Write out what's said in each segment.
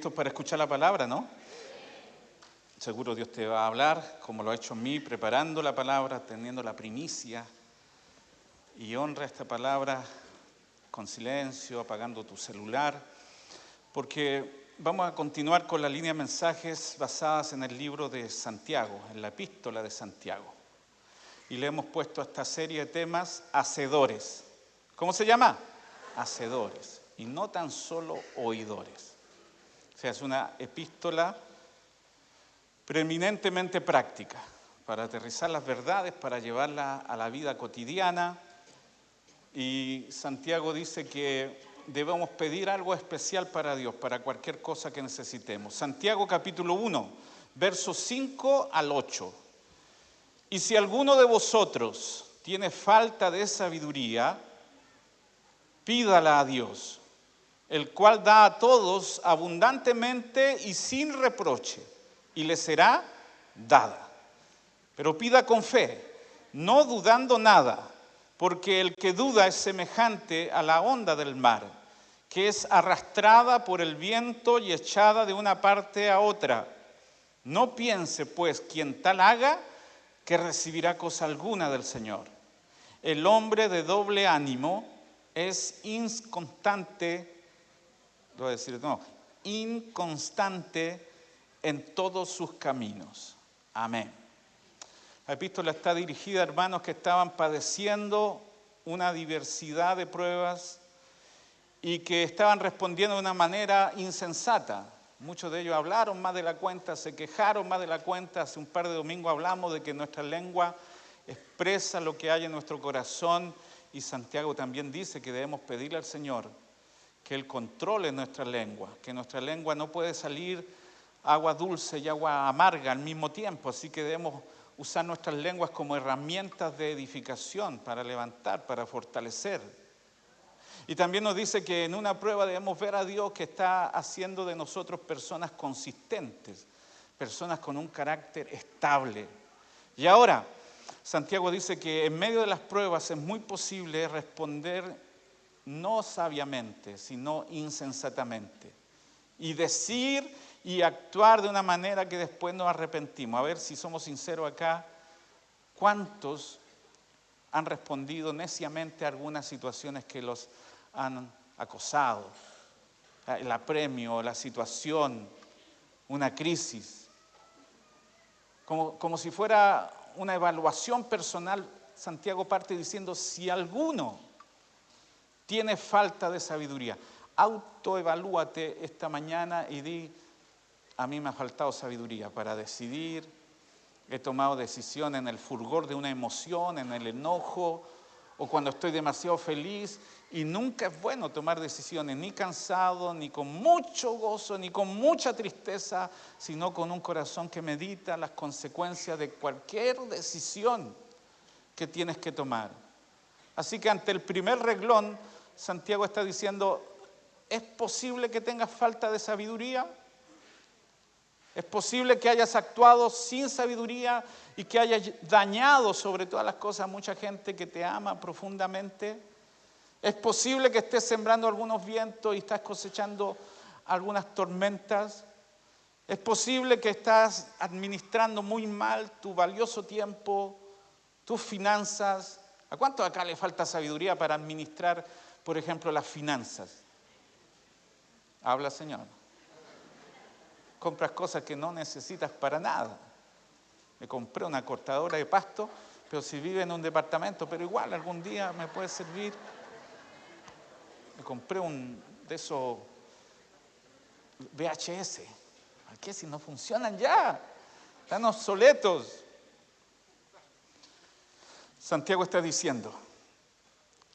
listos para escuchar la palabra, ¿no? Seguro Dios te va a hablar, como lo ha hecho en mí, preparando la palabra, teniendo la primicia. Y honra esta palabra con silencio, apagando tu celular, porque vamos a continuar con la línea de mensajes basadas en el libro de Santiago, en la epístola de Santiago. Y le hemos puesto a esta serie de temas hacedores. ¿Cómo se llama? Hacedores. Y no tan solo oidores. O sea, es una epístola preeminentemente práctica, para aterrizar las verdades, para llevarlas a la vida cotidiana. Y Santiago dice que debemos pedir algo especial para Dios, para cualquier cosa que necesitemos. Santiago capítulo 1, versos 5 al 8. Y si alguno de vosotros tiene falta de sabiduría, pídala a Dios, el cual da a todos abundantemente y sin reproche, y le será dada. Pero pida con fe, no dudando nada, porque el que duda es semejante a la onda del mar, que es arrastrada por el viento y echada de una parte a otra. No piense, pues, quien tal haga, que recibirá cosa alguna del Señor. El hombre de doble ánimo es inconstante en todos sus caminos. Amén. La epístola está dirigida a hermanos que estaban padeciendo una diversidad de pruebas y que estaban respondiendo de una manera insensata. Muchos de ellos hablaron más de la cuenta, se quejaron más de la cuenta. Hace un par de domingos hablamos de que nuestra lengua expresa lo que hay en nuestro corazón, y Santiago también dice que debemos pedirle al Señor que Él controle nuestra lengua, que nuestra lengua no puede salir agua dulce y agua amarga al mismo tiempo, así que debemos usar nuestras lenguas como herramientas de edificación, para levantar, para fortalecer. Y también nos dice que en una prueba debemos ver a Dios que está haciendo de nosotros personas consistentes, personas con un carácter estable. Y ahora, Santiago dice que en medio de las pruebas es muy posible responder no sabiamente, sino insensatamente. Y decir y actuar de una manera que después nos arrepentimos. A ver si somos sinceros acá, ¿cuántos han respondido neciamente a algunas situaciones que los han acosado? El apremio, la situación, una crisis. Como si fuera una evaluación personal, Santiago parte diciendo, si alguno tiene falta de sabiduría, autoevalúate esta mañana y di, a mí me ha faltado sabiduría para decidir, he tomado decisiones en el fulgor de una emoción, en el enojo, o cuando estoy demasiado feliz, y nunca es bueno tomar decisiones, ni cansado, ni con mucho gozo, ni con mucha tristeza, sino con un corazón que medita las consecuencias de cualquier decisión que tienes que tomar. Así que ante el primer reglón, Santiago está diciendo, ¿es posible que tengas falta de sabiduría? ¿Es posible que hayas actuado sin sabiduría y que hayas dañado sobre todas las cosas a mucha gente que te ama profundamente? ¿Es posible que estés sembrando algunos vientos y estás cosechando algunas tormentas? ¿Es posible que estás administrando muy mal tu valioso tiempo, tus finanzas? ¿A cuánto acá le falta sabiduría para administrar, por ejemplo, las finanzas? Habla, Señor. Compras cosas que no necesitas para nada. Me compré una cortadora de pasto, pero si vive en un departamento, pero igual algún día me puede servir. Me compré un de esos VHS. ¿A qué si no funcionan ya? Están obsoletos. Santiago está diciendo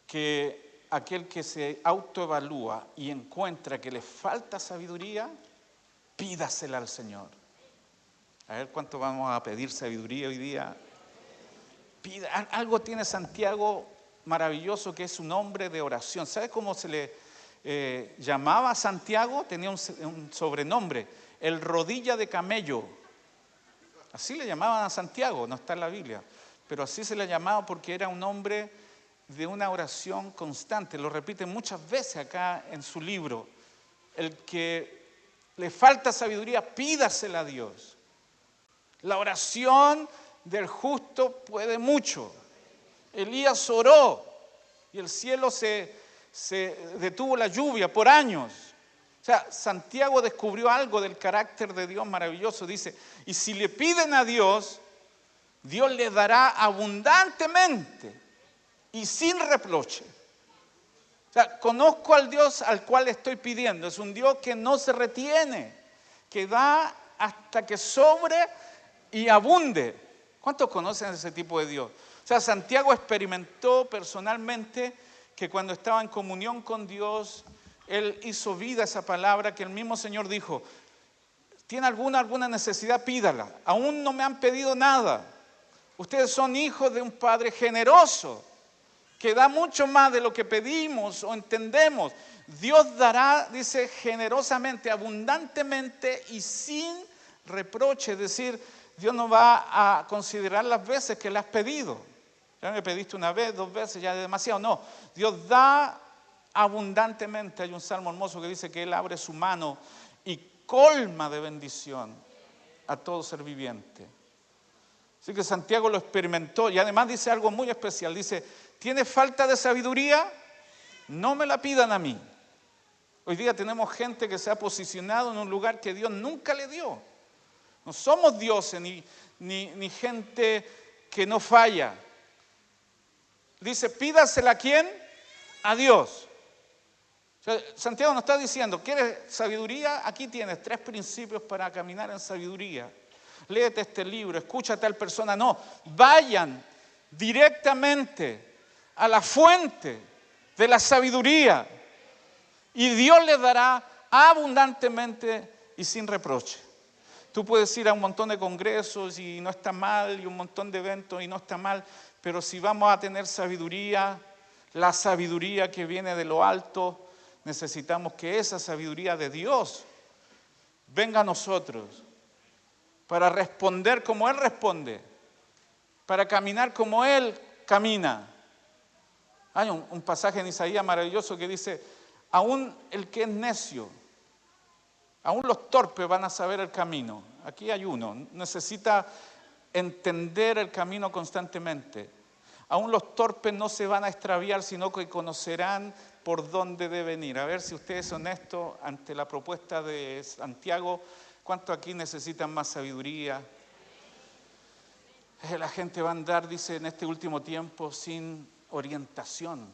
que aquel que se autoevalúa y encuentra que le falta sabiduría, pídasela al Señor. A ver cuánto vamos a pedir sabiduría hoy día. Algo tiene Santiago maravilloso, que es un hombre de oración. ¿Sabe cómo se le llamaba a Santiago? Tenía un sobrenombre, el rodilla de camello. Así le llamaban a Santiago, no está en la Biblia, pero así se le llamaba porque era un hombre de una oración constante. Lo repite muchas veces acá en su libro. El que le falta sabiduría, pídasela a Dios. La oración del justo puede mucho. Elías oró y el cielo se detuvo la lluvia por años. O sea, Santiago descubrió algo del carácter de Dios maravilloso. Dice, y si le piden a Dios, Dios les dará abundantemente y sin reproche. O sea, conozco al Dios al cual estoy pidiendo. Es un Dios que no se retiene, que da hasta que sobre y abunde. ¿Cuántos conocen ese tipo de Dios? O sea, Santiago experimentó personalmente que cuando estaba en comunión con Dios, él hizo vida a esa palabra que el mismo Señor dijo, ¿tiene alguna necesidad? Pídala. Aún no me han pedido nada. Ustedes son hijos de un Padre generoso, que da mucho más de lo que pedimos o entendemos. Dios dará, dice, generosamente, abundantemente y sin reproche. Es decir, Dios no va a considerar las veces que le has pedido. Ya me pediste una vez, 2 veces, ya es demasiado. No, Dios da abundantemente. Hay un salmo hermoso que dice que Él abre su mano y colma de bendición a todo ser viviente. Así que Santiago lo experimentó y además dice algo muy especial. Dice, ¿tiene falta de sabiduría? No me la pidan a mí. Hoy día tenemos gente que se ha posicionado en un lugar que Dios nunca le dio. No somos dioses ni gente que no falla. Dice, pídasela a ¿quién? A Dios. O sea, Santiago nos está diciendo, ¿quieres sabiduría? Aquí tienes 3 principios para caminar en sabiduría. Léete este libro, escucha a tal persona. No, vayan directamente a la fuente de la sabiduría y Dios les dará abundantemente y sin reproche. Tú puedes ir a un montón de congresos y no está mal, y un montón de eventos y no está mal, pero si vamos a tener sabiduría, la sabiduría que viene de lo alto, necesitamos que esa sabiduría de Dios venga a nosotros para responder como Él responde, para caminar como Él camina. Hay un pasaje en Isaías maravilloso que dice, aún el que es necio, aún los torpes van a saber el camino. Aquí hay uno, necesita entender el camino constantemente. Aún los torpes no se van a extraviar, sino que conocerán por dónde deben ir. A ver si usted es honesto ante la propuesta de Santiago. ¿Cuántos aquí necesitan más sabiduría? La gente va a andar, dice, en este último tiempo sin orientación.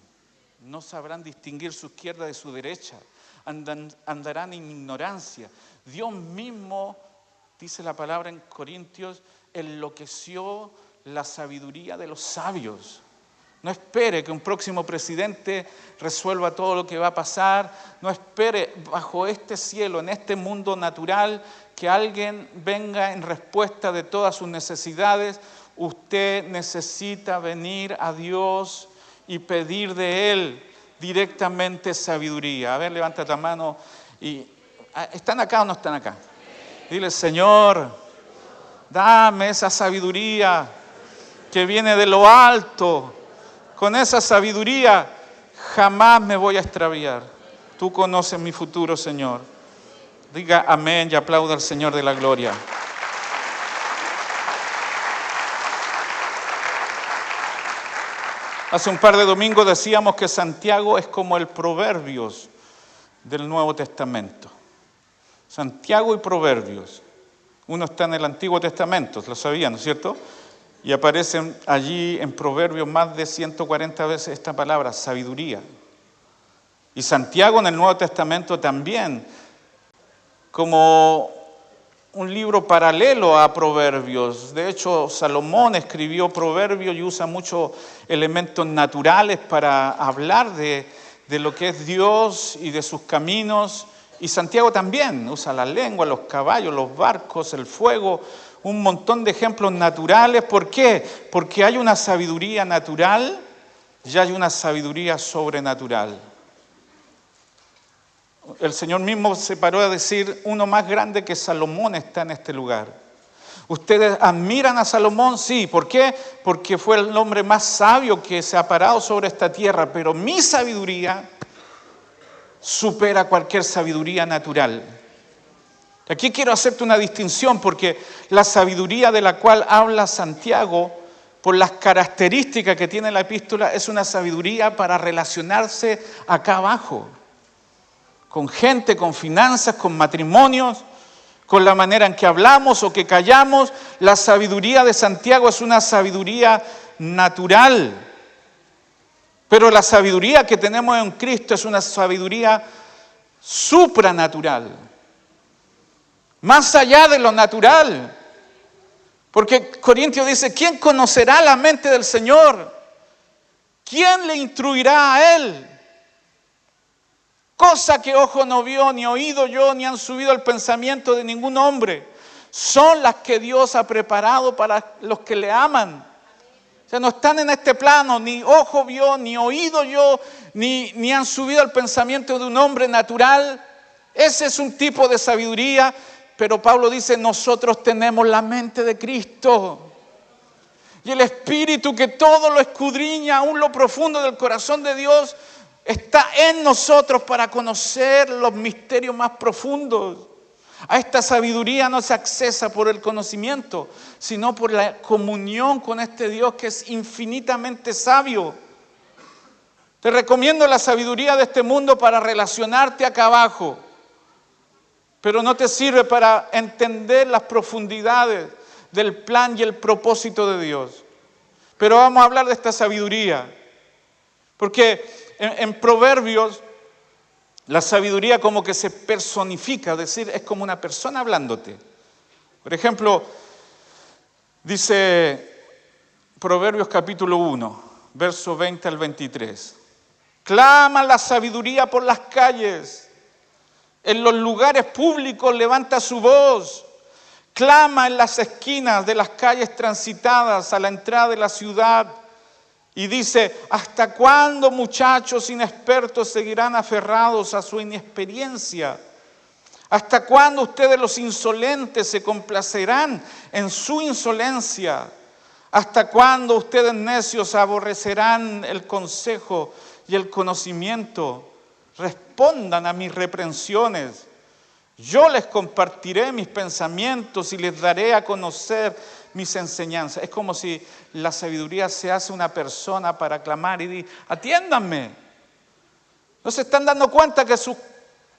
No sabrán distinguir su izquierda de su derecha. Andarán en ignorancia. Dios mismo, dice la palabra en Corintios, enloqueció la sabiduría de los sabios. No espere que un próximo presidente resuelva todo lo que va a pasar. No espere bajo este cielo, en este mundo natural, que alguien venga en respuesta de todas sus necesidades. Usted necesita venir a Dios y pedir de Él directamente sabiduría. A ver, levanta la mano. ¿Están acá o no están acá? Dile, Señor, dame esa sabiduría que viene de lo alto. Con esa sabiduría jamás me voy a extraviar. Tú conoces mi futuro, Señor. Diga amén y aplauda al Señor de la gloria. Hace un par de domingos decíamos que Santiago es como el Proverbios del Nuevo Testamento. Santiago y Proverbios. Uno está en el Antiguo Testamento, lo sabían, ¿no es cierto? Y aparecen allí en Proverbios más de 140 veces esta palabra, sabiduría. Y Santiago en el Nuevo Testamento también, como un libro paralelo a Proverbios. De hecho, Salomón escribió Proverbios y usa muchos elementos naturales para hablar de lo que es Dios y de sus caminos. Y Santiago también usa la lengua, los caballos, los barcos, el fuego, un montón de ejemplos naturales. ¿Por qué? Porque hay una sabiduría natural y hay una sabiduría sobrenatural. El Señor mismo se paró a decir, uno más grande que Salomón está en este lugar. ¿Ustedes admiran a Salomón? Sí. ¿Por qué? Porque fue el hombre más sabio que se ha parado sobre esta tierra, pero mi sabiduría supera cualquier sabiduría natural. Aquí quiero hacerte una distinción porque la sabiduría de la cual habla Santiago, por las características que tiene la epístola, es una sabiduría para relacionarse acá abajo, con gente, con finanzas, con matrimonios, con la manera en que hablamos o que callamos. La sabiduría de Santiago es una sabiduría natural, pero la sabiduría que tenemos en Cristo es una sabiduría supranatural, más allá de lo natural. Porque Corintios dice, ¿quién conocerá la mente del Señor? ¿Quién le instruirá a Él? Cosa que ojo no vio, ni oído yo, ni han subido al pensamiento de ningún hombre. Son las que Dios ha preparado para los que le aman. O sea, no están en este plano, ni ojo vio, ni oído yo, ni han subido al pensamiento de un hombre natural. Ese es un tipo de sabiduría. Pero Pablo dice, nosotros tenemos la mente de Cristo. Y el Espíritu que todo lo escudriña, aún lo profundo del corazón de Dios, está en nosotros para conocer los misterios más profundos. A esta sabiduría no se accesa por el conocimiento, sino por la comunión con este Dios que es infinitamente sabio. Te recomiendo la sabiduría de este mundo para relacionarte acá abajo. Pero no te sirve para entender las profundidades del plan y el propósito de Dios. Pero vamos a hablar de esta sabiduría. Porque en Proverbios, la sabiduría como que se personifica, es decir, es como una persona hablándote. Por ejemplo, dice Proverbios capítulo 1, verso 20 al 23. Clama la sabiduría por las calles. En los lugares públicos levanta su voz, clama en las esquinas de las calles transitadas a la entrada de la ciudad y dice, ¿hasta cuándo muchachos inexpertos seguirán aferrados a su inexperiencia? ¿Hasta cuándo ustedes los insolentes se complacerán en su insolencia? ¿Hasta cuándo ustedes necios aborrecerán el consejo y el conocimiento? Respondan a mis reprensiones. Yo les compartiré mis pensamientos y les daré a conocer mis enseñanzas. Es como si la sabiduría se hace una persona para clamar y decir, atiéndanme. ¿No se están dando cuenta que sus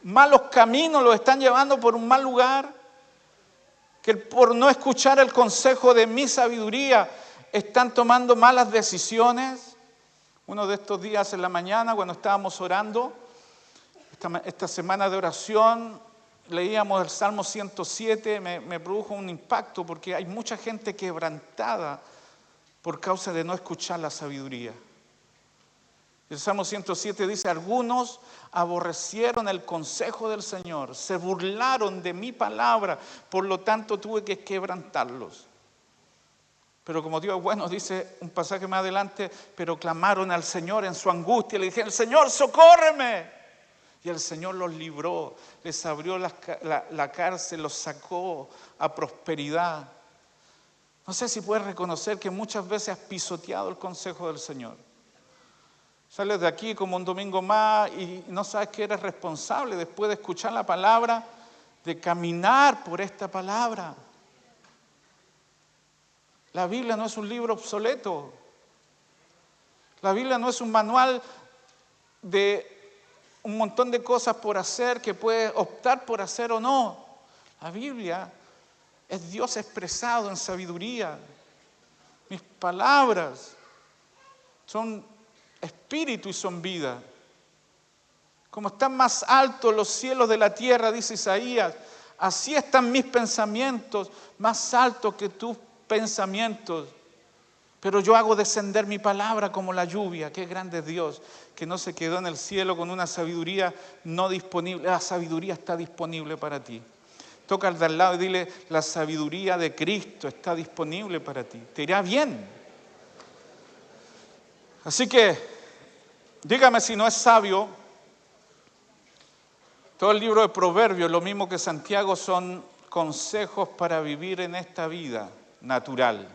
malos caminos los están llevando por un mal lugar? Que por no escuchar el consejo de mi sabiduría están tomando malas decisiones. Uno de estos días en la mañana, cuando estábamos orando, esta semana de oración, leíamos el Salmo 107, me produjo un impacto porque hay mucha gente quebrantada por causa de no escuchar la sabiduría. El Salmo 107 dice, algunos aborrecieron el consejo del Señor, se burlaron de mi palabra, por lo tanto tuve que quebrantarlos. Pero como Dios es bueno, dice un pasaje más adelante, pero clamaron al Señor en su angustia, le dijeron, Señor, socórreme. Y el Señor los libró, les abrió la cárcel, los sacó a prosperidad. No sé si puedes reconocer que muchas veces has pisoteado el consejo del Señor. Sales de aquí como un domingo más y no sabes que eres responsable después de escuchar la palabra, de caminar por esta palabra. La Biblia no es un libro obsoleto. La Biblia no es un manual de un montón de cosas por hacer que puedes optar por hacer o no. La Biblia es Dios expresado en sabiduría. Mis palabras son espíritu y son vida. Como están más altos los cielos de la tierra, dice Isaías, así están mis pensamientos más altos que tus pensamientos. Pero yo hago descender mi palabra como la lluvia. Qué grande es Dios, que no se quedó en el cielo con una sabiduría no disponible. La sabiduría está disponible para ti. Toca al de al lado y dile, la sabiduría de Cristo está disponible para ti. Te irá bien. Así que, dígame si no es sabio. Todo el libro de Proverbios, lo mismo que Santiago, son consejos para vivir en esta vida natural.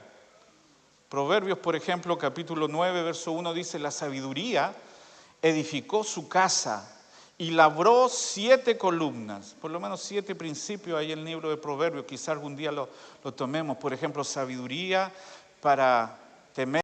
Proverbios, por ejemplo, capítulo 9, verso 1 dice, la sabiduría edificó su casa y labró 7 columnas, por lo menos 7 principios hay en el libro de Proverbios, quizá algún día lo tomemos. Por ejemplo, sabiduría para temer.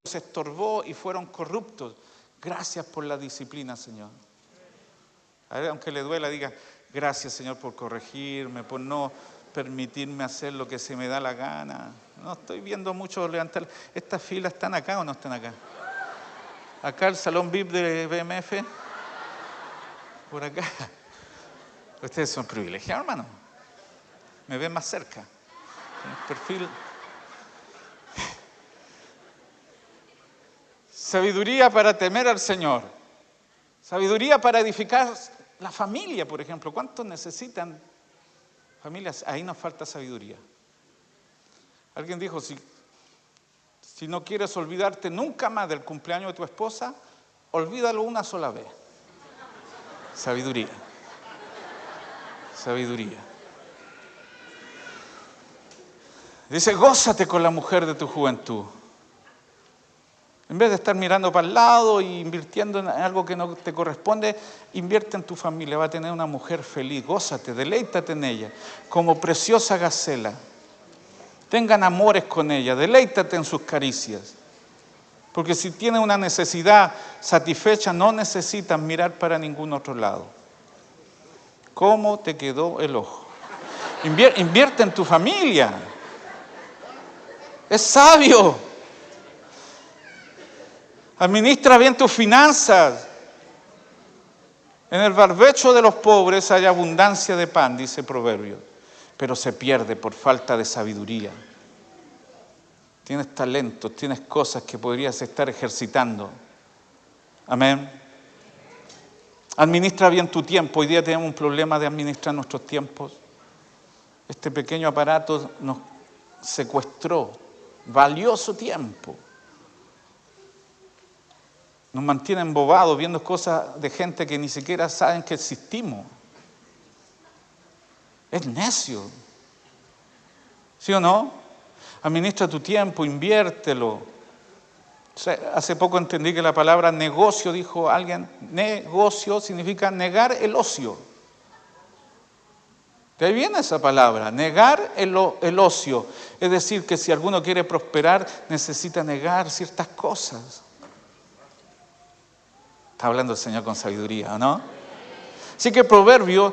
Se estorbó y fueron corruptos. Gracias por la disciplina, Señor. A ver, aunque le duela, diga, gracias, Señor, por corregirme, por no permitirme hacer lo que se me da la gana. No, estoy viendo mucho levantar. ¿Estas filas están acá o no están acá? Acá el salón VIP de BMF. Por acá. Ustedes son privilegiados, hermano. Me ven más cerca. El perfil. Sabiduría para temer al Señor. Sabiduría para edificar la familia, por ejemplo. ¿Cuántos necesitan familias? Ahí nos falta sabiduría. Alguien dijo, si no quieres olvidarte nunca más del cumpleaños de tu esposa, olvídalo una sola vez. Sabiduría. Sabiduría. Dice, gózate con la mujer de tu juventud. En vez de estar mirando para el lado e invirtiendo en algo que no te corresponde, invierte en tu familia. Va a tener una mujer feliz. Gózate, deleítate en ella, como preciosa gacela. Tengan amores con ella, deleítate en sus caricias. Porque si tienes una necesidad satisfecha, no necesitas mirar para ningún otro lado. ¿Cómo te quedó el ojo? Invierte en tu familia. Es sabio. Administra bien tus finanzas. En el barbecho de los pobres hay abundancia de pan, dice Proverbios, pero se pierde por falta de sabiduría. Tienes talentos, tienes cosas que podrías estar ejercitando. Amén. Administra bien tu tiempo. Hoy día tenemos un problema de administrar nuestros tiempos. Este pequeño aparato nos secuestró valioso tiempo. Nos mantiene embobados viendo cosas de gente que ni siquiera saben que existimos. Es necio. ¿Sí o no? Administra tu tiempo, inviértelo. O sea, hace poco entendí que la palabra negocio, dijo alguien, negocio significa negar el ocio. De ahí viene esa palabra, negar el ocio. Es decir, que si alguno quiere prosperar, necesita negar ciertas cosas. Está hablando el Señor con sabiduría, ¿no? Así que el Proverbio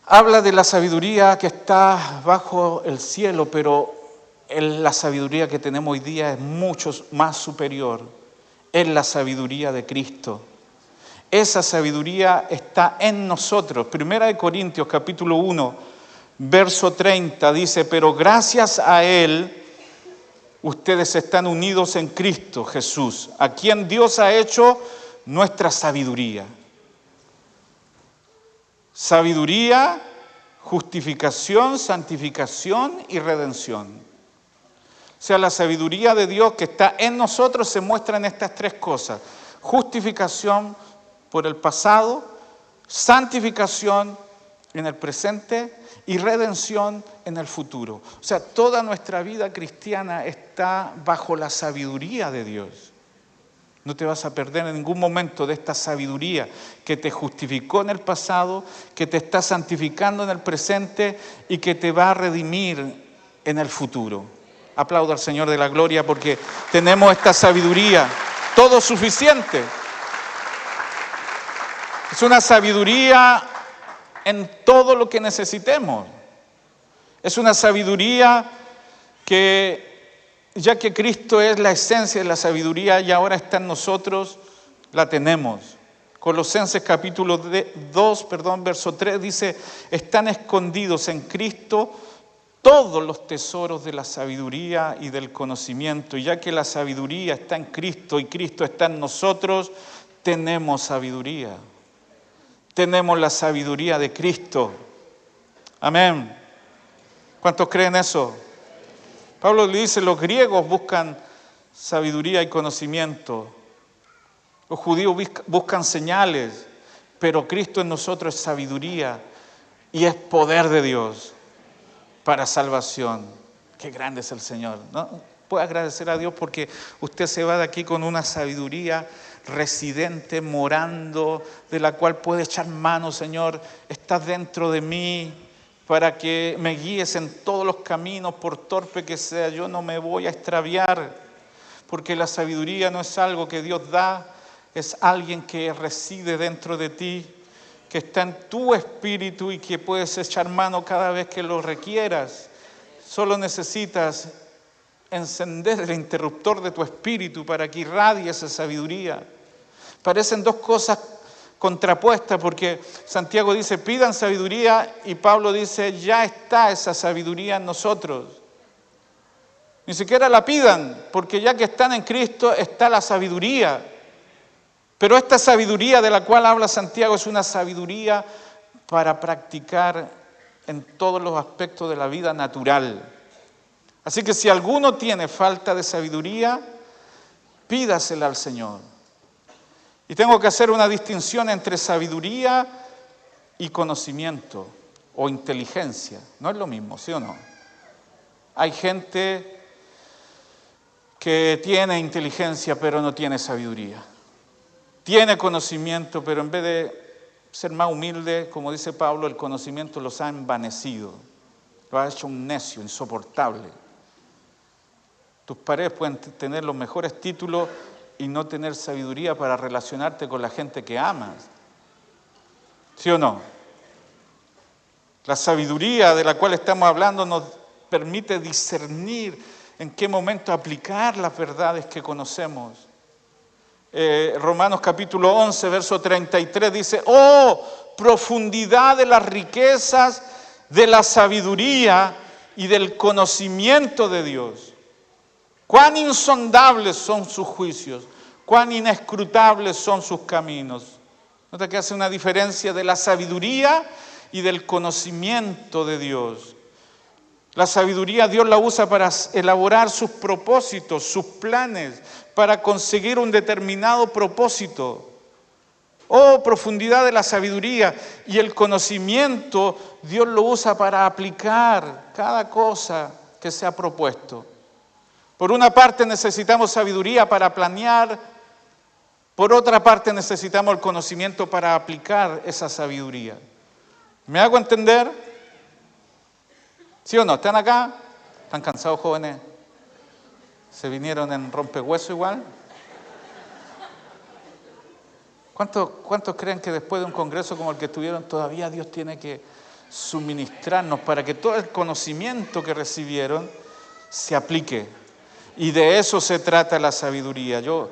habla de la sabiduría que está bajo el cielo, pero la sabiduría que tenemos hoy día es mucho más superior. Es la sabiduría de Cristo. Esa sabiduría está en nosotros. Primera de Corintios, capítulo 1, verso 30, dice, pero gracias a Él, ustedes están unidos en Cristo Jesús, a quien Dios ha hecho nuestra sabiduría. Sabiduría, justificación, santificación y redención. O sea, la sabiduría de Dios que está en nosotros se muestra en estas 3 cosas. Justificación por el pasado, santificación en el presente y redención en el futuro. O sea, toda nuestra vida cristiana está bajo la sabiduría de Dios. No te vas a perder en ningún momento de esta sabiduría que te justificó en el pasado, que te está santificando en el presente y que te va a redimir en el futuro. Aplaudo al Señor de la gloria porque tenemos esta sabiduría, todo suficiente. Es una sabiduría en todo lo que necesitemos. Es una sabiduría que, ya que Cristo es la esencia de la sabiduría y ahora está en nosotros, la tenemos. Colosenses capítulo 2, verso 3 dice, están escondidos en Cristo todos los tesoros de la sabiduría y del conocimiento. Y ya que la sabiduría está en Cristo y Cristo está en nosotros, tenemos sabiduría. Tenemos la sabiduría de Cristo. Amén. ¿Cuántos creen eso? Pablo le dice, los griegos buscan sabiduría y conocimiento. Los judíos buscan señales, pero Cristo en nosotros es sabiduría y es poder de Dios para salvación. Qué grande es el Señor, ¿no? Puede agradecer a Dios porque usted se va de aquí con una sabiduría residente, morando, de la cual puede echar mano. Señor, estás dentro de mí para que me guíes en todos los caminos, por torpe que sea. Yo no me voy a extraviar, porque la sabiduría no es algo que Dios da, es alguien que reside dentro de ti, que está en tu espíritu y que puedes echar mano cada vez que lo requieras. Solo necesitas encender el interruptor de tu espíritu para que irradie esa sabiduría. Parecen dos cosas contrapuestas, porque Santiago dice, pidan sabiduría, y Pablo dice, ya está esa sabiduría en nosotros. Ni siquiera la pidan, porque ya que están en Cristo está la sabiduría. Pero esta sabiduría de la cual habla Santiago es una sabiduría para practicar en todos los aspectos de la vida natural. Así que si alguno tiene falta de sabiduría, pídasela al Señor. Y tengo que hacer una distinción entre sabiduría y conocimiento o inteligencia. No es lo mismo, ¿sí o no? Hay gente que tiene inteligencia pero no tiene sabiduría. Tiene conocimiento, pero en vez de ser más humilde, como dice Pablo, el conocimiento los ha envanecido. Lo ha hecho un necio, insoportable. Tus paredes pueden tener los mejores títulos y no tener sabiduría para relacionarte con la gente que amas. ¿Sí o no? La sabiduría de la cual estamos hablando nos permite discernir en qué momento aplicar las verdades que conocemos. Romanos capítulo 11, verso 33 dice, ¡oh, profundidad de las riquezas, de la sabiduría y del conocimiento de Dios! Cuán insondables son sus juicios, cuán inescrutables son sus caminos. Nota que hace una diferencia de la sabiduría y del conocimiento de Dios. La sabiduría Dios la usa para elaborar sus propósitos, sus planes, para conseguir un determinado propósito. Oh, profundidad de la sabiduría, y el conocimiento Dios lo usa para aplicar cada cosa que se ha propuesto. Por una parte necesitamos sabiduría para planear, por otra parte necesitamos el conocimiento para aplicar esa sabiduría. ¿Me hago entender? ¿Sí o no? ¿Están acá? ¿Están cansados, jóvenes? ¿Se vinieron en rompehueso igual? ¿Cuántos creen que después de un congreso como el que tuvieron todavía Dios tiene que suministrarnos para que todo el conocimiento que recibieron se aplique? Y de eso se trata la sabiduría. Yo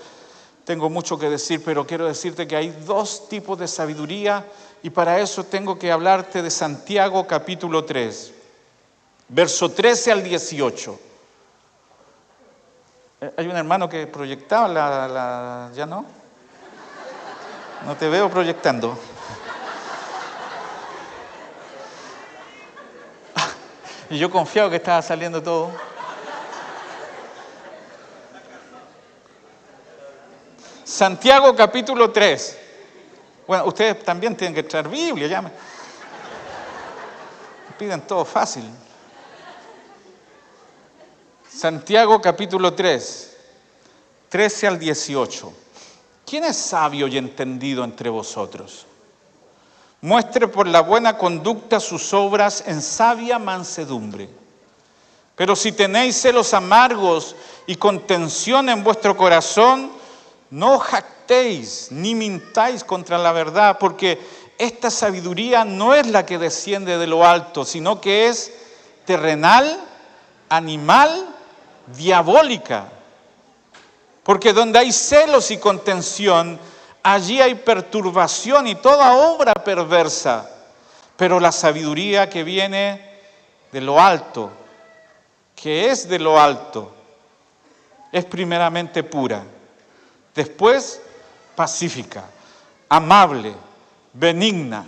tengo mucho que decir, pero quiero decirte que hay dos tipos de sabiduría, y para eso tengo que hablarte de Santiago capítulo 3, verso 13 al 18. Hay un hermano que proyectaba ¿ya no? No te veo proyectando. Y yo confiado que estaba saliendo todo. Santiago capítulo 3. Bueno, ustedes también tienen que traer Biblia, ya me piden todo fácil. Santiago capítulo 3, 13 al 18. ¿Quién es sabio y entendido entre vosotros? Muestre por la buena conducta sus obras en sabia mansedumbre. Pero si tenéis celos amargos y contención en vuestro corazón, no jactéis ni mintáis contra la verdad, porque esta sabiduría no es la que desciende de lo alto, sino que es terrenal, animal, diabólica. Porque donde hay celos y contención, allí hay perturbación y toda obra perversa. Pero la sabiduría que viene de lo alto, que es de lo alto, es primeramente pura, después pacífica, amable, benigna,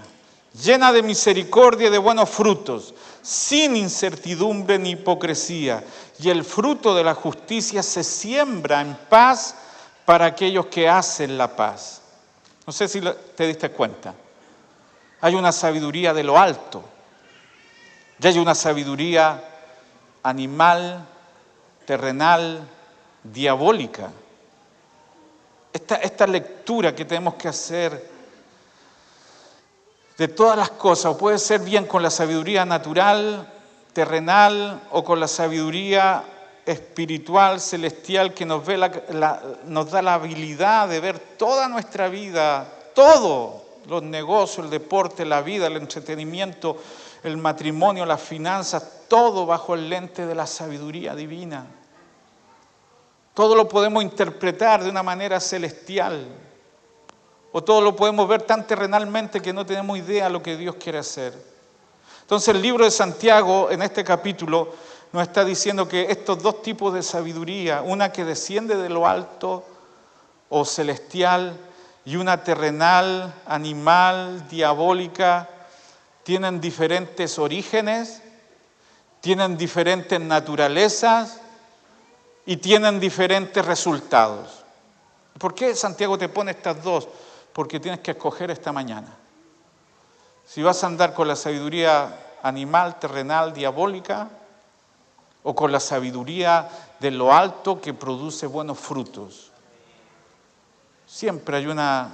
llena de misericordia y de buenos frutos, sin incertidumbre ni hipocresía. Y el fruto de la justicia se siembra en paz para aquellos que hacen la paz. No sé si te diste cuenta. Hay una sabiduría de lo alto. Y hay una sabiduría animal, terrenal, diabólica. Esta lectura que tenemos que hacer de todas las cosas, o puede ser bien con la sabiduría natural, terrenal, o con la sabiduría espiritual, celestial, que nos da la habilidad de ver toda nuestra vida, todo, los negocios, el deporte, la vida, el entretenimiento, el matrimonio, las finanzas, todo bajo el lente de la sabiduría divina. Todo lo podemos interpretar de una manera celestial. O todo lo podemos ver tan terrenalmente que no tenemos idea de lo que Dios quiere hacer. Entonces el libro de Santiago, en este capítulo, nos está diciendo que estos dos tipos de sabiduría, una que desciende de lo alto o celestial y una terrenal, animal, diabólica, tienen diferentes orígenes, tienen diferentes naturalezas y tienen diferentes resultados. ¿Por qué Santiago te pone estas dos? Porque tienes que escoger esta mañana. Si vas a andar con la sabiduría animal, terrenal, diabólica, o con la sabiduría de lo alto que produce buenos frutos. Siempre hay una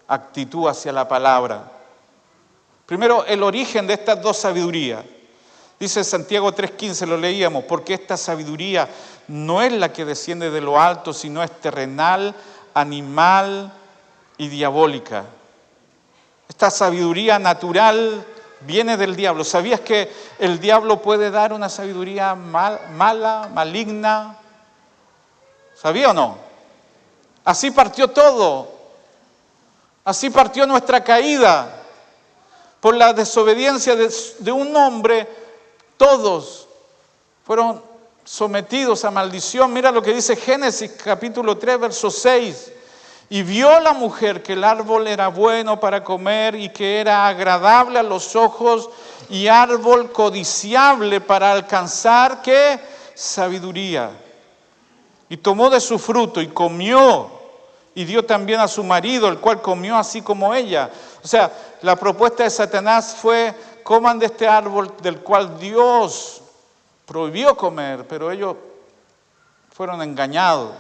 actitud hacia la palabra. Primero, el origen de estas dos sabidurías. Dice Santiago 3:15, lo leíamos, porque esta sabiduría no es la que desciende de lo alto, sino es terrenal, animal y diabólica. Esta sabiduría natural viene del diablo. ¿Sabías que el diablo puede dar una sabiduría mala, maligna? ¿Sabía o no? Así partió todo. Así partió nuestra caída. Por la desobediencia de un hombre, todos fueron sometidos a maldición. Mira lo que dice Génesis capítulo 3, verso 6. Y vio la mujer que el árbol era bueno para comer y que era agradable a los ojos y árbol codiciable para alcanzar, ¿qué? Sabiduría. Y tomó de su fruto y comió y dio también a su marido, el cual comió así como ella. O sea, la propuesta de Satanás fue: coman de este árbol del cual Dios prohibió comer, pero ellos fueron engañados.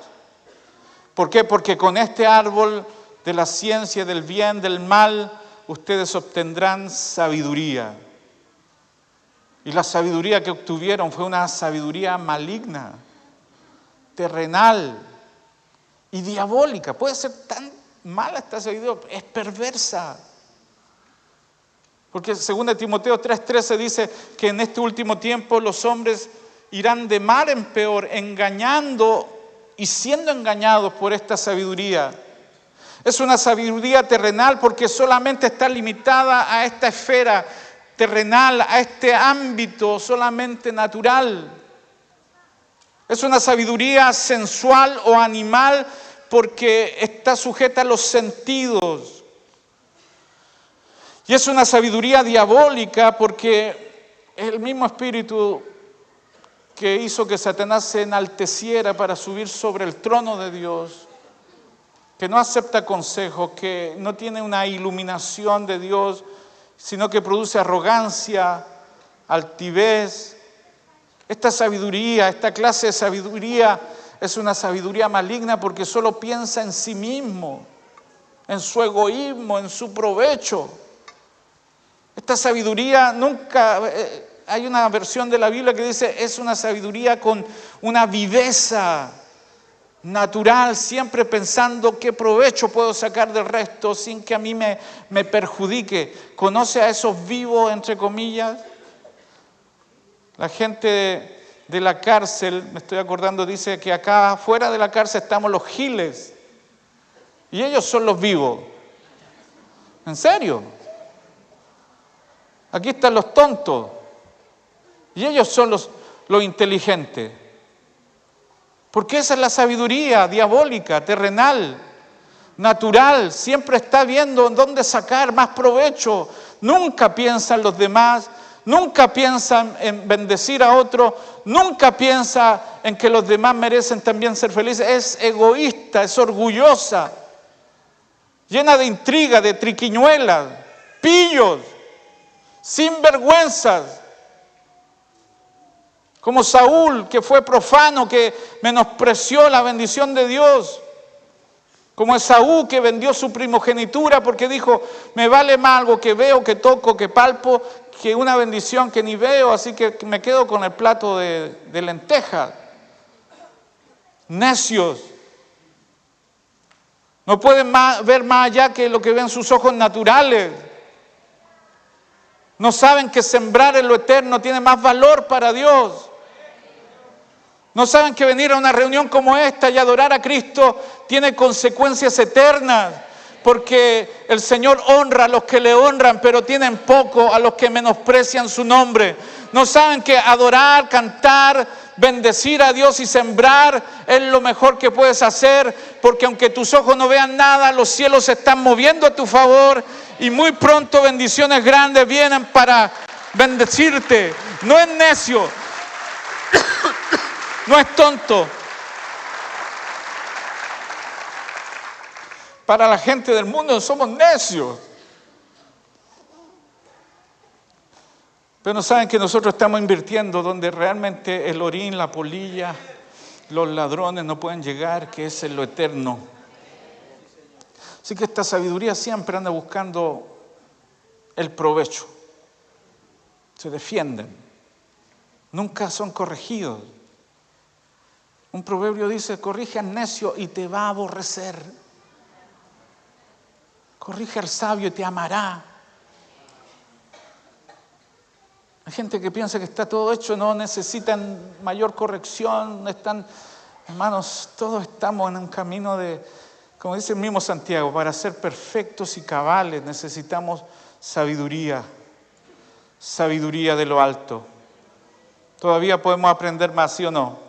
¿Por qué? Porque con este árbol de la ciencia, del bien, del mal, ustedes obtendrán sabiduría. Y la sabiduría que obtuvieron fue una sabiduría maligna, terrenal y diabólica. Puede ser tan mala esta sabiduría, es perversa. Porque 2 Timoteo 3:13 dice que en este último tiempo los hombres irán de mal en peor, engañando y siendo engañados por esta sabiduría. Es una sabiduría terrenal porque solamente está limitada a esta esfera terrenal, a este ámbito solamente natural. Es una sabiduría sensual o animal porque está sujeta a los sentidos. Y es una sabiduría diabólica porque el mismo espíritu que hizo que Satanás se enalteciera para subir sobre el trono de Dios, que no acepta consejos, que no tiene una iluminación de Dios, sino que produce arrogancia, altivez. Esta sabiduría, esta clase de sabiduría es una sabiduría maligna porque solo piensa en sí mismo, en su egoísmo, en su provecho. Esta sabiduría nunca... Hay una versión de la Biblia que dice es una sabiduría con una viveza natural, siempre pensando qué provecho puedo sacar del resto sin que a mí me perjudique. ¿Conoce a esos vivos, entre comillas? La gente de la cárcel, me estoy acordando, dice que acá afuera de la cárcel estamos los giles y ellos son los vivos. ¿En serio? Aquí están los tontos. Y ellos son los inteligentes. Porque esa es la sabiduría diabólica, terrenal, natural. Siempre está viendo en dónde sacar más provecho. Nunca piensa en los demás, nunca piensa en bendecir a otro, nunca piensa en que los demás merecen también ser felices. Es egoísta, es orgullosa, llena de intriga, de triquiñuelas, pillos, sinvergüenzas. Como Saúl, que fue profano, que menospreció la bendición de Dios. Como Esaú, que vendió su primogenitura porque dijo, me vale más algo que veo, que toco, que palpo, que una bendición que ni veo, así que me quedo con el plato de lentejas. Necios. No pueden ver más allá que lo que ven sus ojos naturales. No saben que sembrar en lo eterno tiene más valor para Dios. No saben que venir a una reunión como esta y adorar a Cristo tiene consecuencias eternas, porque el Señor honra a los que le honran, pero tienen poco a los que menosprecian su nombre. No saben que adorar, cantar, bendecir a Dios y sembrar es lo mejor que puedes hacer, porque aunque tus ojos no vean nada, los cielos se están moviendo a tu favor y muy pronto bendiciones grandes vienen para bendecirte. No es necio. No es tonto. Para la gente del mundo somos necios. Pero no saben que nosotros estamos invirtiendo donde realmente el orín, la polilla, los ladrones no pueden llegar, que es en lo eterno. Así que esta sabiduría siempre anda buscando el provecho. Se defienden. Nunca son corregidos. Un proverbio dice, corrige al necio y te va a aborrecer. Corrige al sabio y te amará. Hay gente que piensa que está todo hecho, no necesitan mayor corrección, hermanos, todos estamos en un camino de, como dice el mismo Santiago, para ser perfectos y cabales necesitamos sabiduría, sabiduría de lo alto. Todavía podemos aprender más, ¿sí o no?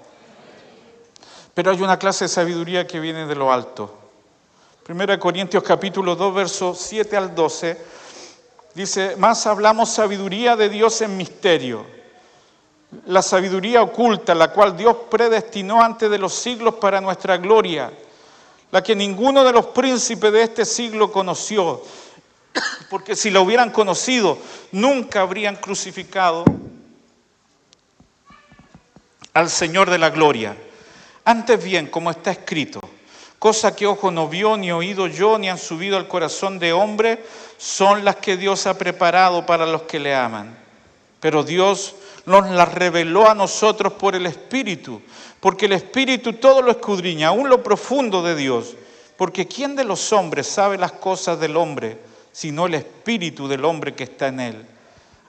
Pero hay una clase de sabiduría que viene de lo alto. 1 Corintios capítulo 2, versos 7 al 12, dice, más hablamos sabiduría de Dios en misterio, la sabiduría oculta, la cual Dios predestinó antes de los siglos para nuestra gloria, la que ninguno de los príncipes de este siglo conoció, porque si la hubieran conocido, nunca habrían crucificado al Señor de la gloria. Antes bien, como está escrito, cosa que ojo no vio, ni oído yo, ni han subido al corazón de hombre, son las que Dios ha preparado para los que le aman. Pero Dios nos las reveló a nosotros por el Espíritu, porque el Espíritu todo lo escudriña, aún lo profundo de Dios. Porque ¿quién de los hombres sabe las cosas del hombre, sino el Espíritu del hombre que está en él?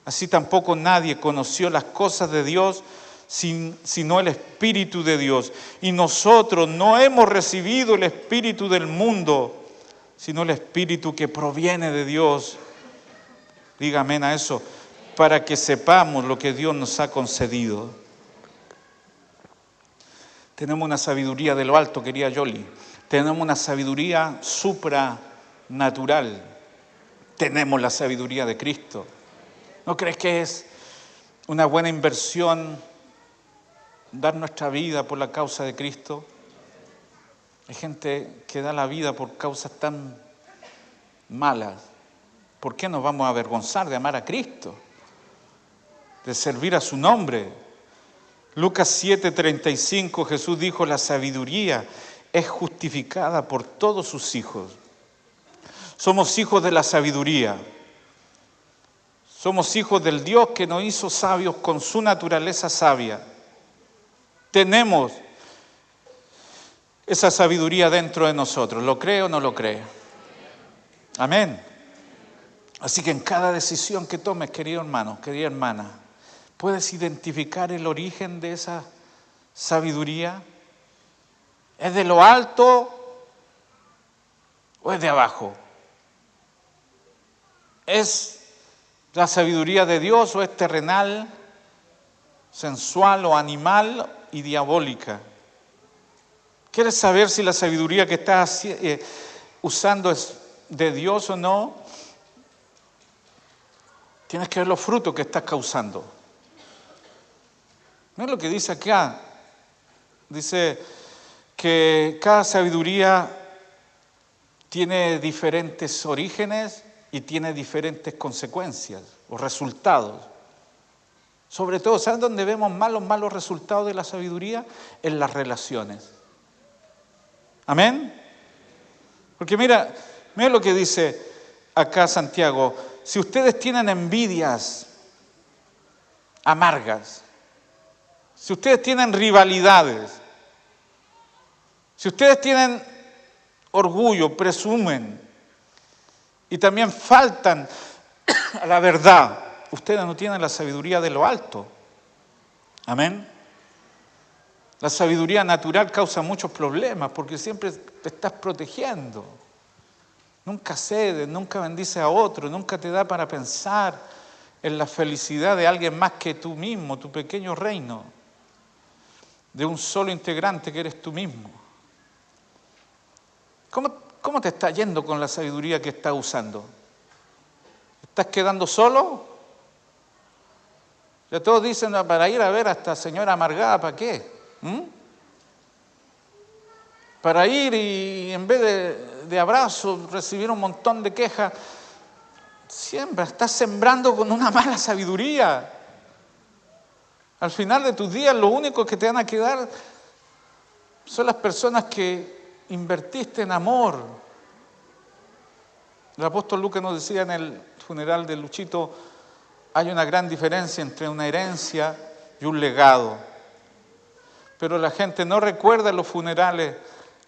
Así tampoco nadie conoció las cosas de Dios, sino el Espíritu de Dios. Y nosotros no hemos recibido el Espíritu del mundo, sino el Espíritu que proviene de Dios. Diga amén a eso, para que sepamos lo que Dios nos ha concedido. Tenemos una sabiduría de lo alto, querida Yoli. Tenemos una sabiduría supranatural. Tenemos la sabiduría de Cristo. ¿No crees que es una buena inversión dar nuestra vida por la causa de Cristo? Hay gente que da la vida por causas tan malas. ¿Por qué nos vamos a avergonzar de amar a Cristo? De servir a su nombre. Lucas 7:35, Jesús dijo, la sabiduría es justificada por todos sus hijos. Somos hijos de la sabiduría. Somos hijos del Dios que nos hizo sabios con su naturaleza sabia. Tenemos esa sabiduría dentro de nosotros. ¿Lo cree o no lo cree? Amén. Así que en cada decisión que tomes, querido hermano, querida hermana, ¿puedes identificar el origen de esa sabiduría? ¿Es de lo alto o es de abajo? ¿Es la sabiduría de Dios o es terrenal? sensual o animal y diabólica. ¿Quieres saber si la sabiduría que estás usando es de Dios o no? Tienes que ver los frutos que estás causando. No es lo que dice acá. Dice que cada sabiduría tiene diferentes orígenes y tiene diferentes consecuencias o resultados. Sobre todo, ¿saben dónde vemos los malos resultados de la sabiduría? En las relaciones. ¿Amén? Porque mira lo que dice acá Santiago. Si ustedes tienen envidias amargas, si ustedes tienen rivalidades, si ustedes tienen orgullo, presumen y también faltan a la verdad, ustedes no tienen la sabiduría de lo alto. Amén. La sabiduría natural causa muchos problemas porque siempre te estás protegiendo. Nunca cedes, nunca bendices a otro, nunca te da para pensar en la felicidad de alguien más que tú mismo, tu pequeño reino, de un solo integrante que eres tú mismo. ¿Cómo te está yendo con la sabiduría que estás usando? ¿Estás quedando solo? Ya todos dicen, para ir a ver a esta señora amargada, ¿para qué? Para ir y en vez de abrazos recibir un montón de quejas. Siempre estás sembrando con una mala sabiduría. Al final de tus días lo único que te van a quedar son las personas que invertiste en amor. El apóstol Lucas nos decía en el funeral de Luchito, hay una gran diferencia entre una herencia y un legado. Pero la gente no recuerda en los funerales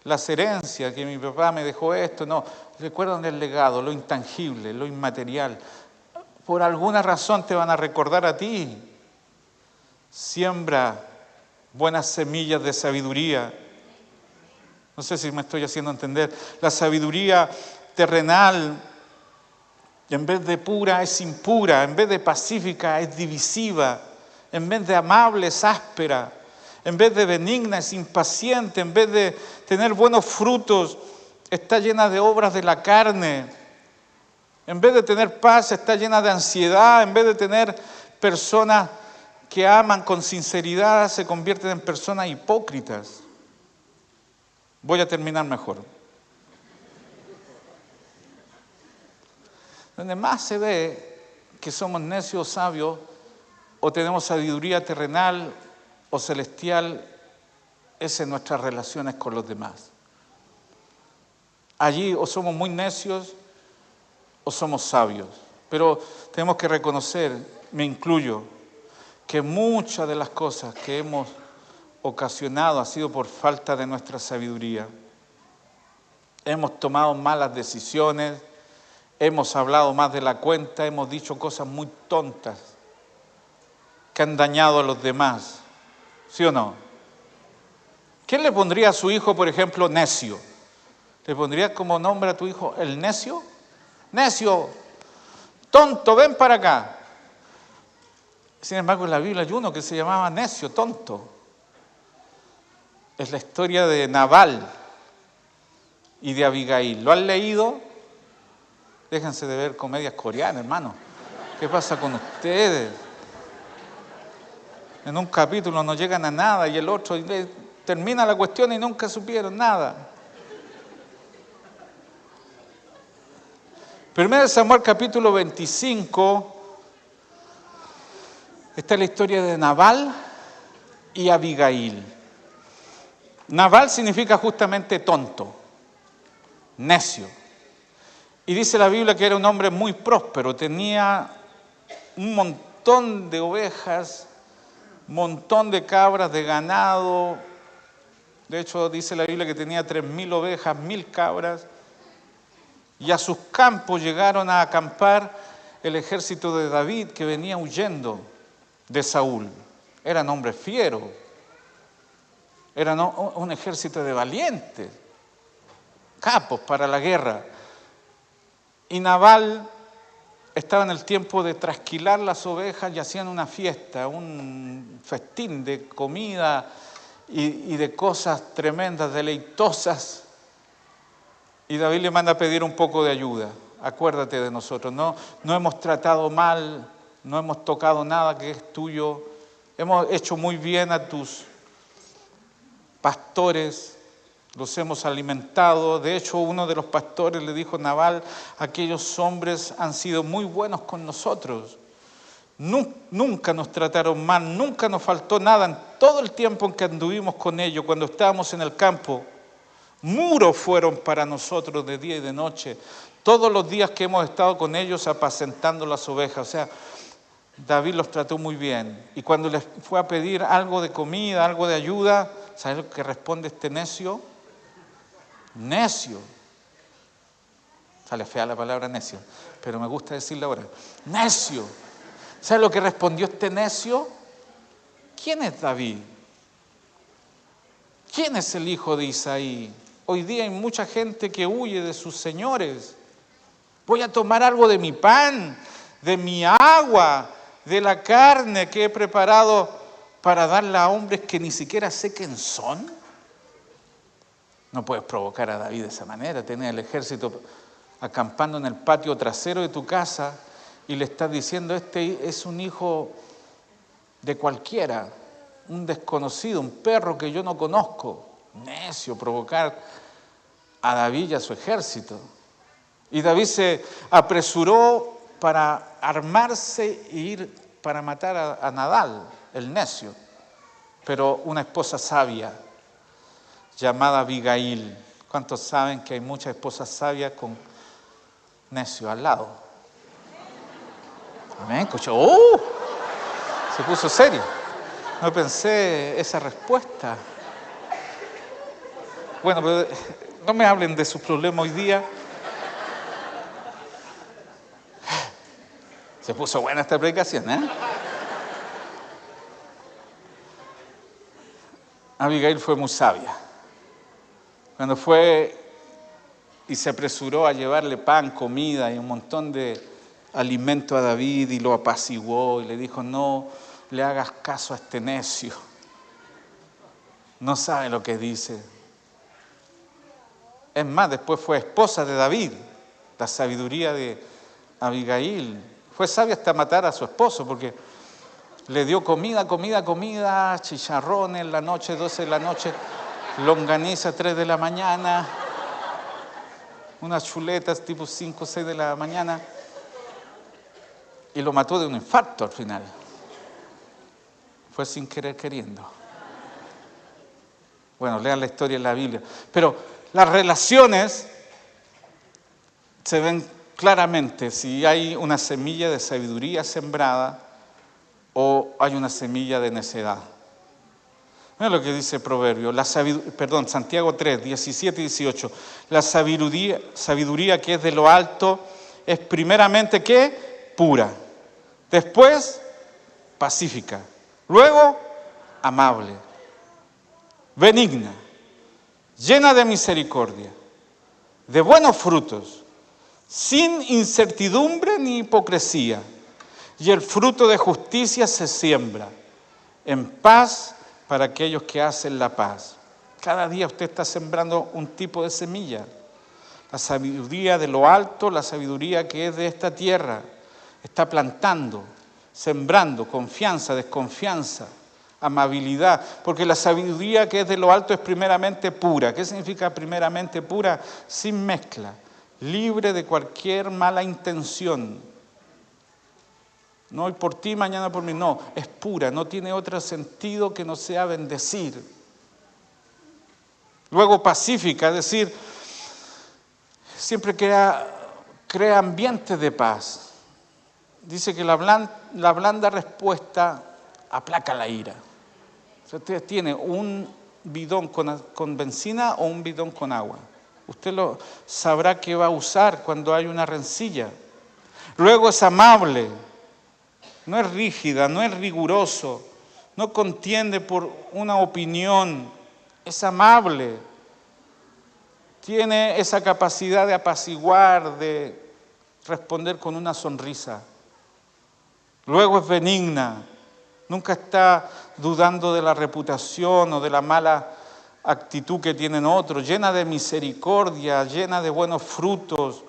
las herencias, que mi papá me dejó esto, no. Recuerdan el legado, lo intangible, lo inmaterial. Por alguna razón te van a recordar a ti. Siembra buenas semillas de sabiduría. No sé si me estoy haciendo entender. La sabiduría terrenal, en vez de pura, es impura. En vez de pacífica, es divisiva. En vez de amable, es áspera. En vez de benigna, es impaciente. En vez de tener buenos frutos, está llena de obras de la carne. En vez de tener paz, está llena de ansiedad. En vez de tener personas que aman con sinceridad, se convierten en personas hipócritas. Voy a terminar mejor. Donde más se ve que somos necios o sabios, o tenemos sabiduría terrenal o celestial, es en nuestras relaciones con los demás. Allí o somos muy necios o somos sabios. Pero tenemos que reconocer, me incluyo, que muchas de las cosas que hemos ocasionado ha sido por falta de nuestra sabiduría. Hemos tomado malas decisiones, hemos hablado más de la cuenta, hemos dicho cosas muy tontas que han dañado a los demás. ¿Sí o no? ¿Quién le pondría a su hijo, por ejemplo, necio? ¿Le pondría como nombre a tu hijo el necio? Necio, tonto, ven para acá. Sin embargo, en la Biblia hay uno que se llamaba necio, tonto. Es la historia de Nabal y de Abigail. ¿Lo han leído? Déjense de ver comedias coreanas, hermano. ¿Qué pasa con ustedes? En un capítulo no llegan a nada y el otro termina la cuestión y nunca supieron nada. 1 Samuel capítulo 25 está la historia de Nabal y Abigail. Nabal significa justamente tonto, necio. Y dice la Biblia que era un hombre muy próspero, tenía un montón de ovejas, un montón de cabras, de ganado. De hecho, dice la Biblia que tenía 3.000 ovejas, 1.000 cabras. Y a sus campos llegaron a acampar el ejército de David que venía huyendo de Saúl. Eran hombres fieros. Eran un ejército de valientes, capos para la guerra. Y Nabal estaba en el tiempo de trasquilar las ovejas y hacían una fiesta, un festín de comida y de cosas tremendas, deleitosas. Y David le manda a pedir un poco de ayuda. Acuérdate de nosotros, no hemos tratado mal, no hemos tocado nada que es tuyo, hemos hecho muy bien a tus pastores, los hemos alimentado. De hecho, uno de los pastores le dijo a Nabal: aquellos hombres han sido muy buenos con nosotros, nunca nos trataron mal, nunca nos faltó nada en todo el tiempo en que anduvimos con ellos, cuando estábamos en el campo. Muros fueron para nosotros de día y de noche, todos los días que hemos estado con ellos apacentando las ovejas. O sea, David los trató muy bien. Y cuando les fue a pedir algo de comida, algo de ayuda, ¿sabes lo que responde este necio? Necio. Sale fea la palabra necio, pero me gusta decirla ahora. Necio. ¿Sabes lo que respondió este necio? ¿Quién es David? ¿Quién es el hijo de Isaí? Hoy día hay mucha gente que huye de sus señores. Voy a tomar algo de mi pan, de mi agua, de la carne que he preparado para darla a hombres que ni siquiera sé quién son. No puedes provocar a David de esa manera, tener el ejército acampando en el patio trasero de tu casa y le estás diciendo: este es un hijo de cualquiera, un desconocido, un perro que yo no conozco. Necio, provocar a David y a su ejército. Y David se apresuró para armarse e ir para matar a Nabal, el necio. Pero una esposa sabia llamada Abigail. ¿Cuántos saben que hay muchas esposas sabias con necio al lado? Amén. Se puso serio. No pensé esa respuesta. Bueno, pero no me hablen de sus problemas hoy día. Se puso buena esta predicación, ¿eh? Abigail fue muy sabia. Cuando fue y se apresuró a llevarle pan, comida y un montón de alimento a David y lo apaciguó y le dijo: no le hagas caso a este necio. No sabe lo que dice. Es más, después fue esposa de David. La sabiduría de Abigail. Fue sabia hasta matar a su esposo porque le dio comida, chicharrones en la noche, 12 de la noche, longaniza 3 de la mañana, unas chuletas tipo 5 o 6 de la mañana, y lo mató de un infarto al final. Fue sin querer queriendo. Bueno, lean la historia en la Biblia. Pero las relaciones se ven claramente si hay una semilla de sabiduría sembrada o hay una semilla de necedad. Mira lo que dice Proverbio, Santiago 3, 17 y 18. La sabiduría que es de lo alto es primeramente ¿qué? Pura. Después, pacífica. Luego, amable. Benigna. Llena de misericordia. De buenos frutos. Sin incertidumbre ni hipocresía. Y el fruto de justicia se siembra en paz para aquellos que hacen la paz. Cada día usted está sembrando un tipo de semilla. La sabiduría de lo alto, la sabiduría que es de esta tierra. Está plantando, sembrando confianza, desconfianza, amabilidad. Porque la sabiduría que es de lo alto es primeramente pura. ¿Qué significa primeramente pura? Sin mezcla, libre de cualquier mala intención. No hoy por ti, mañana por mí. No, es pura, no tiene otro sentido que no sea bendecir. Luego pacífica, es decir, siempre crea ambientes de paz. Dice que la blanda respuesta aplaca la ira. Si usted tiene un bidón con benzina o un bidón con agua, usted lo sabrá que va a usar cuando hay una rencilla. Luego es amable. No es rígida, no es riguroso, no contiende por una opinión, es amable, tiene esa capacidad de apaciguar, de responder con una sonrisa. Luego es benigna, nunca está dudando de la reputación o de la mala actitud que tienen otros, llena de misericordia, llena de buenos frutos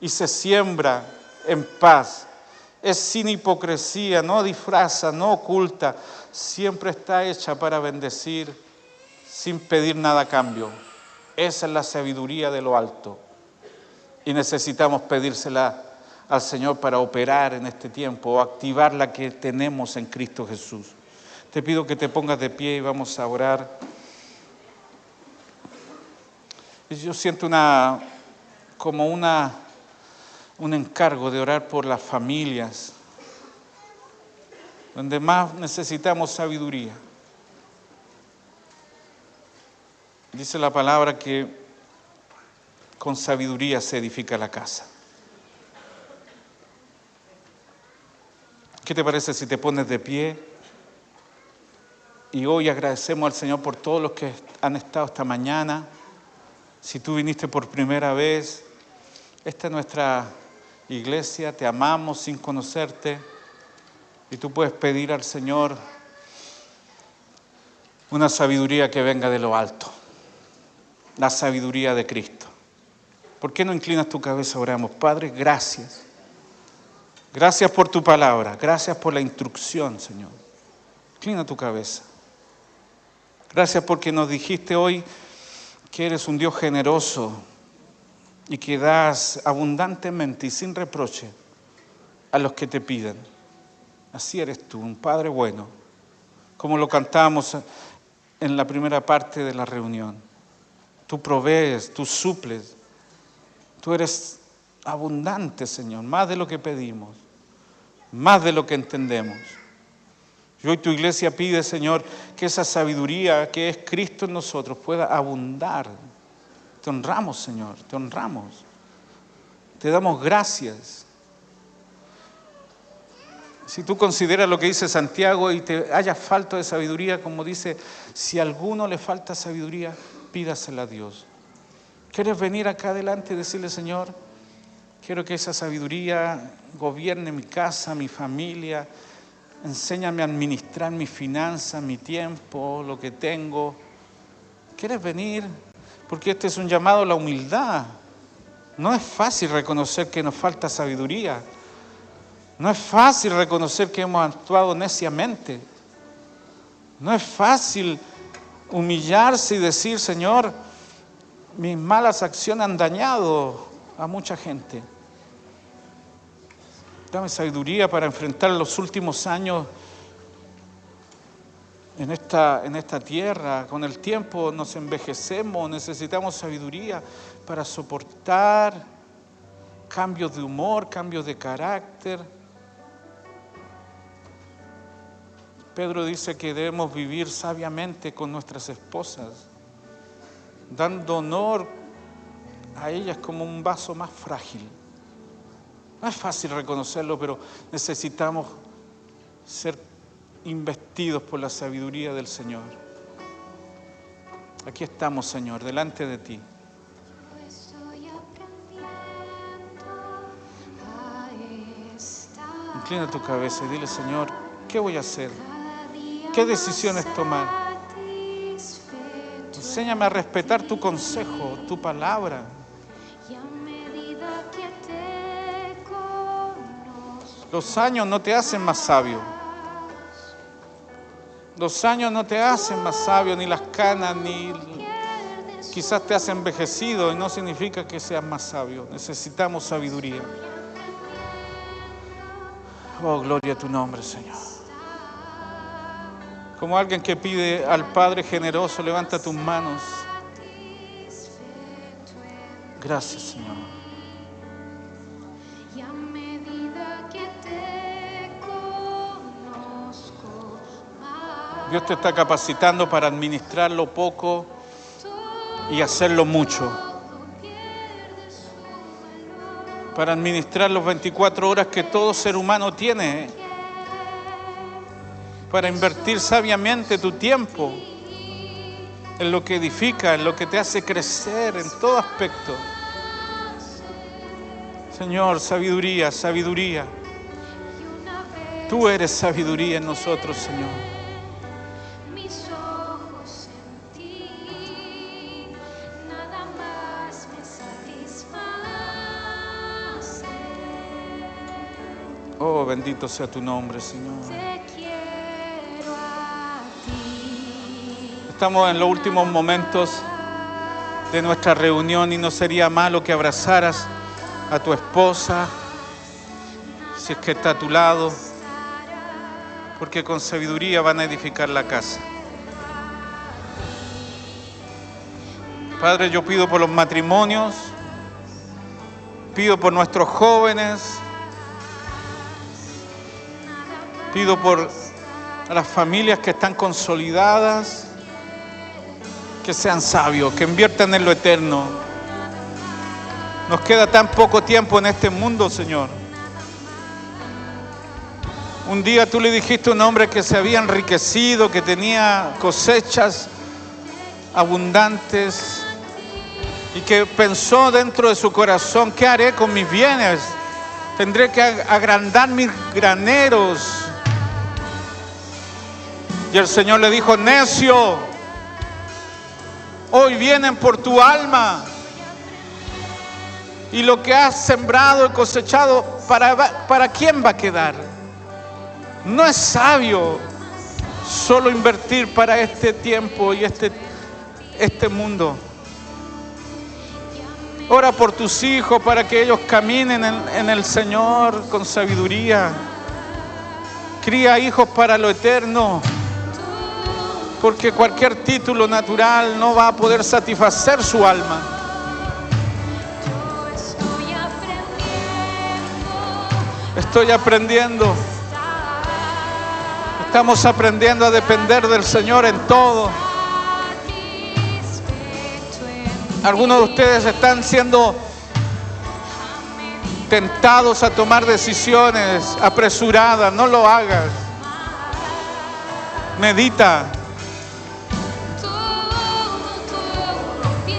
y se siembra en paz. Es sin hipocresía, no disfraza, no oculta, siempre está hecha para bendecir sin pedir nada a cambio. Esa es la sabiduría de lo alto y necesitamos pedírsela al Señor para operar en este tiempo o activar la que tenemos en Cristo Jesús. Te pido que te pongas de pie y vamos a orar. Yo siento un encargo de orar por las familias, donde más necesitamos sabiduría. Dice la palabra que con sabiduría se edifica la casa. ¿Qué te parece si te pones de pie? Y hoy agradecemos al Señor por todos los que han estado esta mañana. Si tú viniste por primera vez, esta es nuestra iglesia, te amamos sin conocerte. Y tú puedes pedir al Señor una sabiduría que venga de lo alto. La sabiduría de Cristo. ¿Por qué no inclinas tu cabeza? Oramos. Padre, gracias. Gracias por tu palabra, gracias por la instrucción, Señor. Inclina tu cabeza. Gracias porque nos dijiste hoy que eres un Dios generoso y que das abundantemente y sin reproche a los que te piden. Así eres tú, un Padre bueno, como lo cantamos en la primera parte de la reunión. Tú provees, tú suples, tú eres abundante, Señor, más de lo que pedimos, más de lo que entendemos. Y hoy tu iglesia pide, Señor, que esa sabiduría que es Cristo en nosotros pueda abundar. Te honramos, Señor, te honramos. Te damos gracias. Si tú consideras lo que dice Santiago y te haya falta de sabiduría, como dice, si a alguno le falta sabiduría, pídasela a Dios. ¿Quieres venir acá adelante y decirle, Señor, quiero que esa sabiduría gobierne mi casa, mi familia, enséñame a administrar mis finanzas, mi tiempo, lo que tengo? ¿Quieres venir? Porque este es un llamado a la humildad. No es fácil reconocer que nos falta sabiduría. No es fácil reconocer que hemos actuado neciamente. No es fácil humillarse y decir, Señor, mis malas acciones han dañado a mucha gente. Dame sabiduría para enfrentar los últimos años en esta tierra. Con el tiempo nos envejecemos, necesitamos sabiduría para soportar cambios de humor, cambios de carácter. Pedro dice que debemos vivir sabiamente con nuestras esposas, dando honor a ellas como un vaso más frágil. No es fácil reconocerlo, pero necesitamos ser investidos por la sabiduría del Señor. Aquí estamos, Señor, delante de ti. Inclina tu cabeza y dile, Señor, ¿qué voy a hacer? ¿Qué decisiones tomar? Enséñame a respetar tu consejo, tu palabra. Los años no te hacen más sabio. Los años no te hacen más sabio, ni las canas, ni quizás te has envejecido y no significa que seas más sabio. Necesitamos sabiduría. Oh, gloria a tu nombre, Señor. Como alguien que pide al Padre generoso, levanta tus manos. Gracias, Señor. Dios te está capacitando para administrar lo poco y hacerlo mucho. Para administrar los 24 horas que todo ser humano tiene. Para invertir sabiamente tu tiempo en lo que edifica, en lo que te hace crecer en todo aspecto. Señor, sabiduría, sabiduría. Tú eres sabiduría en nosotros, Señor. Mis ojos en ti, nada más me satisface. Oh, bendito sea tu nombre, Señor. Te quiero a ti. Estamos en los últimos momentos de nuestra reunión y no sería malo que abrazaras a tu esposa, si es que está a tu lado, porque con sabiduría van a edificar la casa. Padre, yo pido por los matrimonios, pido por nuestros jóvenes, pido por las familias que están consolidadas, que sean sabios, que inviertan en lo eterno. Nos queda tan poco tiempo en este mundo, Señor. Un día tú le dijiste a un hombre que se había enriquecido, que tenía cosechas abundantes y que pensó dentro de su corazón: ¿qué haré con mis bienes? Tendré que agrandar mis graneros. Y el Señor le dijo: necio, hoy vienen por tu alma. Y lo que has sembrado y cosechado, ¿para quién va a quedar? No es sabio solo invertir para este tiempo y este mundo. Ora por tus hijos para que ellos caminen en el Señor con sabiduría. Cría hijos para lo eterno, porque cualquier título natural no va a poder satisfacer su alma. Estoy aprendiendo. Estamos aprendiendo a depender del Señor en todo. Algunos de ustedes están siendo tentados a tomar decisiones apresuradas. No lo hagas. Medita.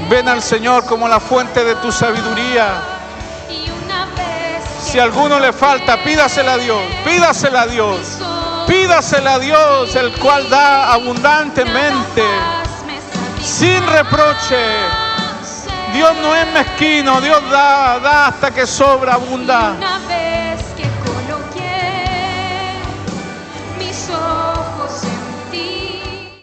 Ven al Señor como la fuente de tu sabiduría. Si a alguno le falta, pídasela a Dios. Pídasela a Dios. Pídasela a Dios, el cual da abundantemente, sin reproche. Dios no es mezquino, Dios da hasta que sobra, abunda.